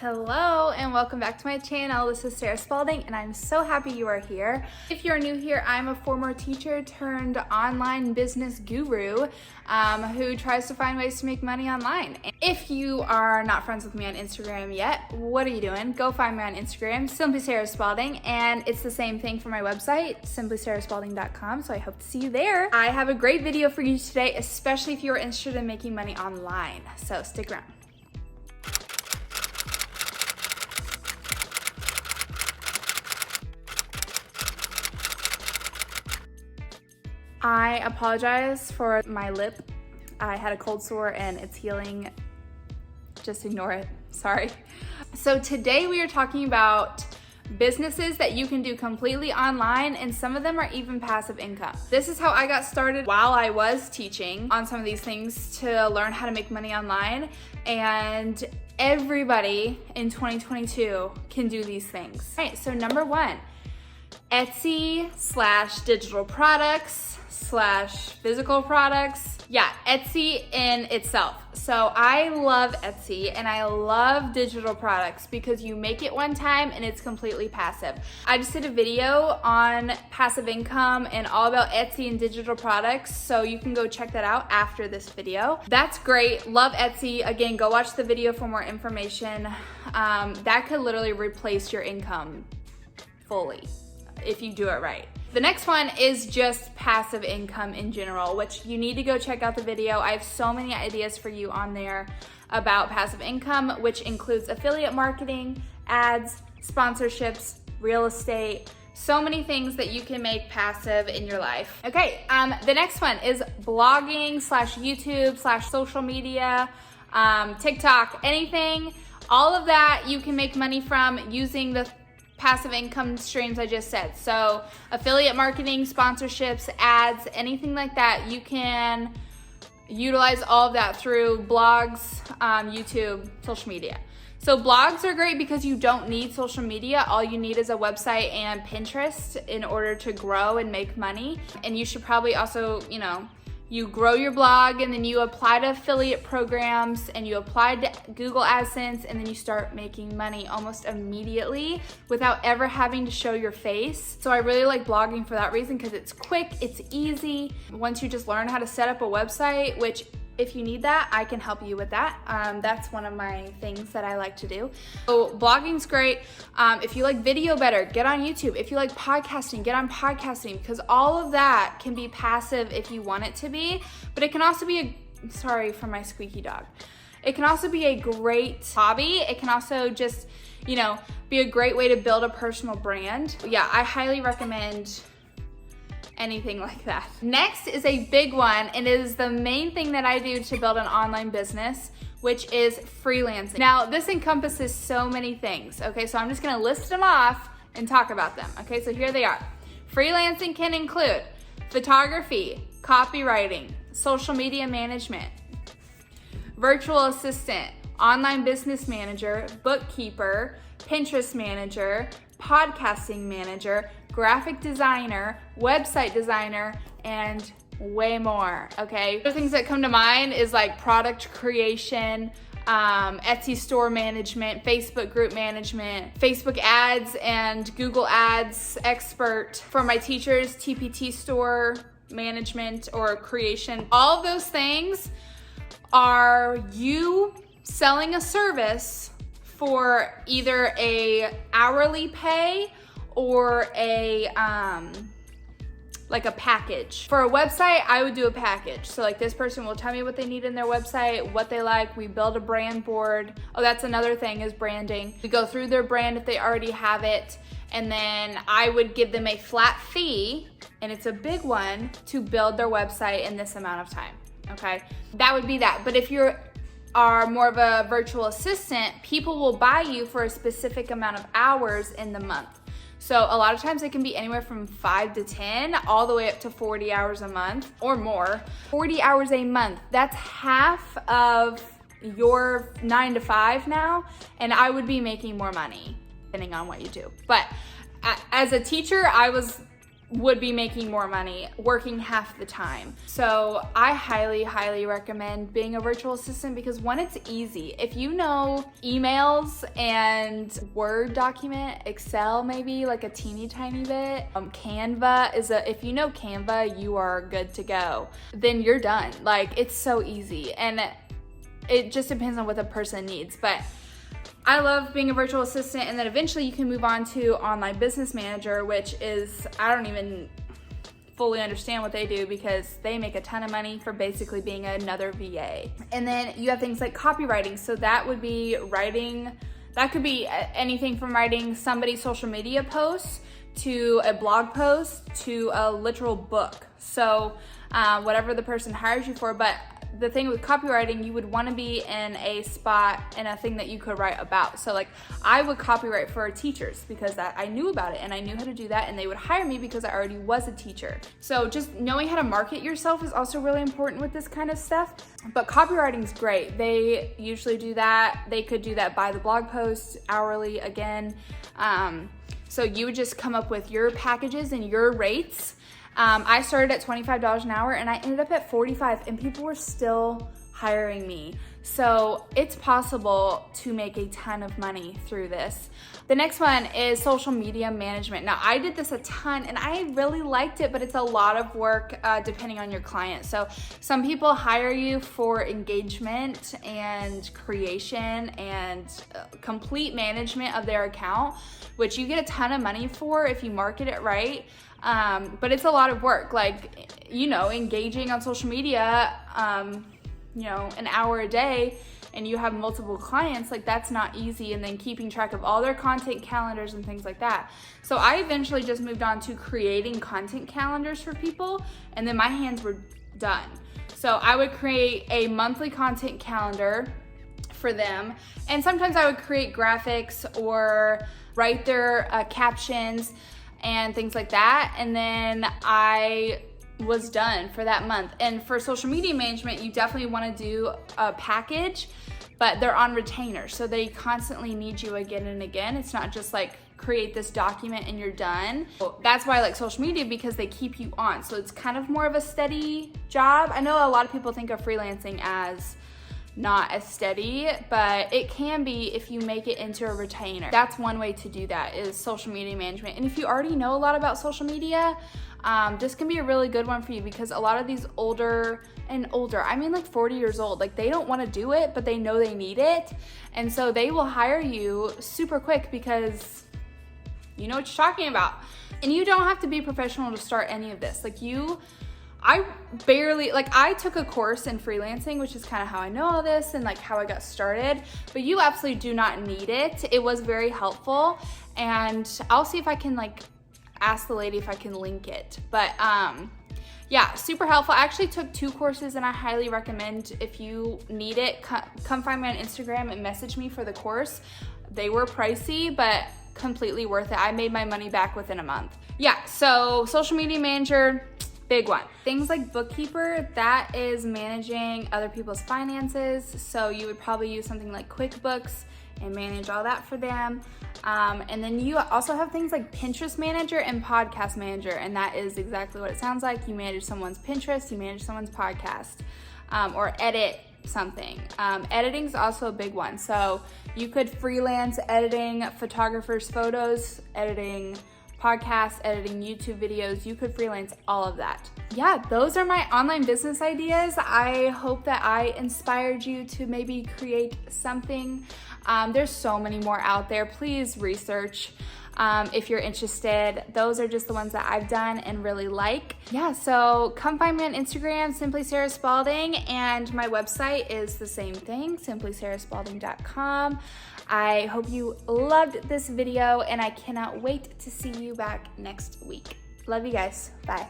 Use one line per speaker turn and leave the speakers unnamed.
Hello and welcome back to my channel. This is Sarah Spalding and I'm so happy you are here. If you're new here, I'm a former teacher turned online business guru who tries to find ways to make money online. If you are not friends with me on Instagram yet, what are you doing? Go find me on Instagram, Simply Sarah Spalding, and it's the same thing for my website, simplysarahspalding.com, so I hope to see you there. I have a great video for you today, especially if you are interested in making money online, so stick around. I apologize for my lip. I had a cold sore and it's healing. Just ignore it, sorry. So today we are talking about businesses that you can do completely online, and some of them are even passive income. This is how I got started while I was teaching on some of these things to learn how to make money online, and everybody in 2022 can do these things. All right, so number one, Etsy/digital products / physical products. Yeah, Etsy in itself. So I love Etsy and I love digital products because you make it one time and it's completely passive. I just did a video on passive income and all about Etsy and digital products, so you can go check that out after this video. That's great, love Etsy. Again, go watch the video for more information. That could literally replace your income fully if you do it right. The next one is just passive income in general, which you need to go check out the video. I have so many ideas for you on there about passive income, which includes affiliate marketing, ads, sponsorships, real estate, so many things that you can make passive in your life. Okay, the next one is blogging /YouTube /social media, TikTok, anything. All of that you can make money from using the passive income streams I just said. So affiliate marketing, sponsorships, ads, anything like that, you can utilize all of that through blogs, YouTube, social media. So blogs are great because you don't need social media. All you need is a website and Pinterest in order to grow and make money. And you should probably also, you grow your blog and then you apply to affiliate programs and you apply to Google AdSense, and then you start making money almost immediately without ever having to show your face. So I really like blogging for that reason, because it's quick, it's easy. Once you just learn how to set up a website, which if you need that, I can help you with that. That's one of my things that I like to do. So blogging's great. If you like video better, get on YouTube. If you like podcasting, get on podcasting, because all of that can be passive if you want it to be, but it can also be sorry for my squeaky dog. It can also be a great hobby. It can also just, be a great way to build a personal brand. Yeah, I highly recommend anything like that. Next is a big one, and it is the main thing that I do to build an online business, which is freelancing. Now, this encompasses so many things, okay? So I'm just gonna list them off and talk about them, okay? So here they are. Freelancing can include photography, copywriting, social media management, virtual assistant, online business manager, bookkeeper, Pinterest manager, podcasting manager, graphic designer, website designer, and way more, okay? Other things that come to mind is like product creation, Etsy store management, Facebook group management, Facebook ads and Google ads expert. For my teachers, TPT store management or creation. All of those things are you selling a service for either a hourly pay or a like a package. For a website, I would do a package. So like this person will tell me what they need in their website, what they like. We build a brand board. Oh, that's another thing, is branding. We go through their brand if they already have it, and then I would give them a flat fee, and it's a big one, to build their website in this amount of time, okay? That would be that. But if you are more of a virtual assistant, people will buy you for a specific amount of hours in the month. So a lot of times it can be anywhere from 5 to 10, all the way up to 40 hours a month or more. 40 hours a month, that's half of your 9 to 5 now, and I would be making more money depending on what you do. But as a teacher, I was would be making more money working half the time. So I highly, highly recommend being a virtual assistant because one, it's easy. If you know emails and Word document, Excel maybe like a teeny tiny bit, Canva if you know Canva, you are good to go. Then you're done. Like, it's so easy. And it just depends on what the person needs. But I love being a virtual assistant, and then eventually you can move on to online business manager, which is, I don't even fully understand what they do because they make a ton of money for basically being another VA. And then you have things like copywriting. So that would be writing, that could be anything from writing somebody's social media posts to a blog post to a literal book. So whatever the person hires you for. But the thing with copywriting, you would want to be in a spot and a thing that you could write about. So like I would copyright for teachers because I knew about it and I knew how to do that, and they would hire me because I already was a teacher. So just knowing how to market yourself is also really important with this kind of stuff. But copywriting is great. They usually do that. They could do that by the blog post, hourly again. So you would just come up with your packages and your rates. I started at $25 an hour and I ended up at $45, and people were still hiring me. So it's possible to make a ton of money through this. The next one is social media management. Now I did this a ton and I really liked it, but it's a lot of work depending on your client. So some people hire you for engagement and creation and complete management of their account, which you get a ton of money for if you market it right. But it's a lot of work, like, engaging on social media, an hour a day, and you have multiple clients, like that's not easy. And then keeping track of all their content calendars and things like that. So I eventually just moved on to creating content calendars for people, and then my hands were done. So I would create a monthly content calendar for them. And sometimes I would create graphics or write their captions and things like that. And then I was done for that month. And for social media management, you definitely want to do a package, but they're on retainer. So they constantly need you again and again. It's not just like create this document and you're done. That's why I like social media, because they keep you on. So it's kind of more of a steady job. I know a lot of people think of freelancing as not as steady, but it can be if you make it into a retainer. That's one way to do that, is social media management. And if you already know a lot about social media, this can be a really good one for you, because a lot of these older, I mean like 40 years old, like they don't want to do it, but they know they need it. And so they will hire you super quick because you know what you're talking about. And you don't have to be professional to start any of this. I took a course in freelancing, which is kind of how I know all this and like how I got started, but you absolutely do not need it. It was very helpful, and I'll see if I can ask the lady if I can link it. But yeah, super helpful. I actually took 2 courses and I highly recommend, if you need it, come find me on Instagram and message me for the course. They were pricey, but completely worth it. I made my money back within a month. Yeah, so social media manager, big one. Things like bookkeeper, that is managing other people's finances. So you would probably use something like QuickBooks and manage all that for them. And then you also have things like Pinterest manager and podcast manager. And that is exactly what it sounds like. You manage someone's Pinterest, you manage someone's podcast, or edit something. Editing is also a big one. So you could freelance editing photographers' photos, editing podcasts, editing YouTube videos. You could freelance all of that. Yeah, those are my online business ideas. I hope that I inspired you to maybe create something. There's so many more out there. Please research if you're interested. Those are just the ones that I've done and really like. Yeah, so come find me on Instagram, Simply Sarah Spalding, and my website is the same thing, simplysarahspalding.com. I hope you loved this video, and I cannot wait to see you back next week. Love you guys. Bye.